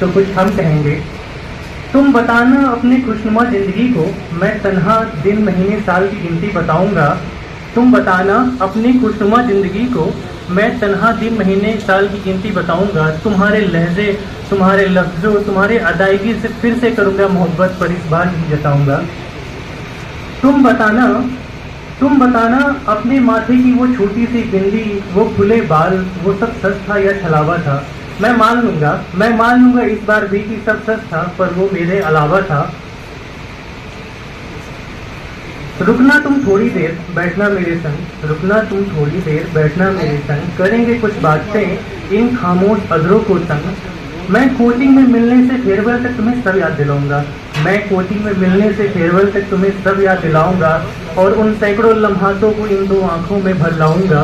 तो कुछ हम कहेंगे। तुम बताना अपनी खुशनुमा जिंदगी को, मैं तन्हा दिन महीने साल की गिनती बताऊंगा। तुम बताना अपनी खुशनुमा जिंदगी को, मैं तन्हा दिन महीने साल की गिनती बताऊंगा। तुम्हारे लहजे, तुम्हारे लफ्जों, तुम्हारे अदायगी से फिर से करूंगा मोहब्बत, पर इस बार नहीं जताऊंगा। तुम बताना तुम बताना अपने माथे की वो छोटी सी बिंदी, वो खुले बाल, वो सब सच था या छलावा था। मैं मान लूंगा इस बार भी कि सब सच था, पर वो मेरे अलावा था। रुकना तुम थोड़ी देर, बैठना मेरे संग, रुकना तुम थोड़ी देर, बैठना मेरे संग, करेंगे कुछ बातें इन खामोश अधरों को तंग। मैं कोचिंग में मिलने से फेयरवेल तक तुम्हें सब याद दिलाऊंगा। मैं कोचिंग में मिलने से फेयरवेल तक तुम्हें सब याद दिलाऊंगा, और उन सैकड़ों लम्हातों को इन दो आंखों में भर लाऊंगा।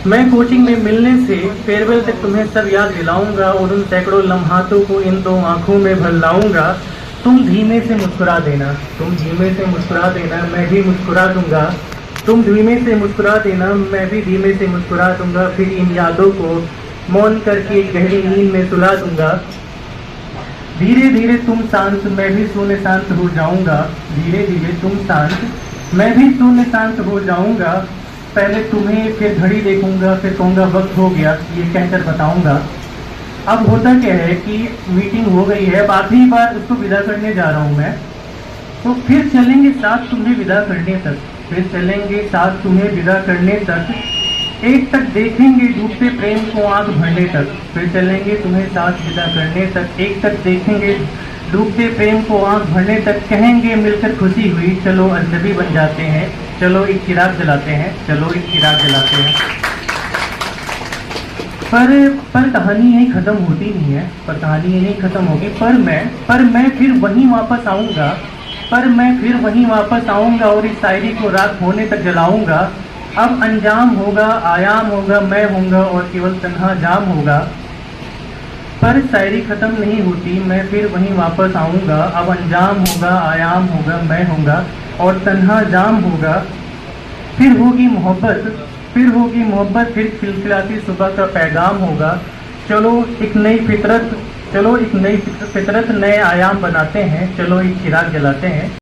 मैं कोचिंग में मिलने से फेयरवेल तक तुम्हें सब याद दिलाऊंगा, और उन सैकड़ों लम्हातों को इन दो आंखों में भर लाऊंगा। तुम धीमे से मुस्कुरा देना, तुम धीमे से मुस्कुरा देना, मैं भी मुस्कुरा दूंगा। तुम धीमे से मुस्कुरा देना, मैं भी धीमे से मुस्कुरा दूंगा। फिर इन यादों को मौन करके गहरी नींद में सुला दूंगा। धीरे धीरे तुम शांत, मैं भी शून्य शांत हो जाऊंगा। धीरे धीरे तुम शांत, मैं भी शून्य शांत हो जाऊंगा। पहले तुम्हें, फिर घड़ी देखूंगा, फिर कहूंगा वक्त हो गया, ये कहकर बताऊंगा। अब होता क्या है कि मीटिंग हो गई है, अब आखिरी बार उसको विदा करने जा रहा हूँ मैं। तो फिर चलेंगे साथ तुम्हें विदा करने तक, फिर चलेंगे साथ तुम्हें विदा करने तक। एक तक देखेंगे डूबते प्रेम को आंख भरने तक, फिर चलेंगे तुम्हें साथ विदा करने तक। एक तक देखेंगे डूबते प्रेम को आंख भरने तक, कहेंगे मिलकर खुशी हुई, चलो अजनबी बन जाते हैं, चलो एक चिराग जलाते हैं, चलो एक चिराग जलाते हैं। पर कहानी यही खत्म होती नहीं है, पर कहानी यही खत्म होगी। पर मैं फिर वहीं वापस आऊँगा, पर मैं फिर वहीं वापस आऊँगा, और इस शायरी को रात होने तक जलाऊँगा। अब अंजाम होगा, आयाम होगा, मैं होऊंगा, और केवल तन्हा जाम होगा। पर शायरी खत्म नहीं होती, मैं फिर वहीं वापस आऊँगा। अब अंजाम होगा, आयाम होगा, मैं होऊंगा, और तन्हा जाम होगा। फिर होगी मोहब्बत, फिर खिलखिलाती सुबह का पैगाम होगा। चलो एक नई फितरत, नए आयाम बनाते हैं, चलो एक चिराग जलाते हैं।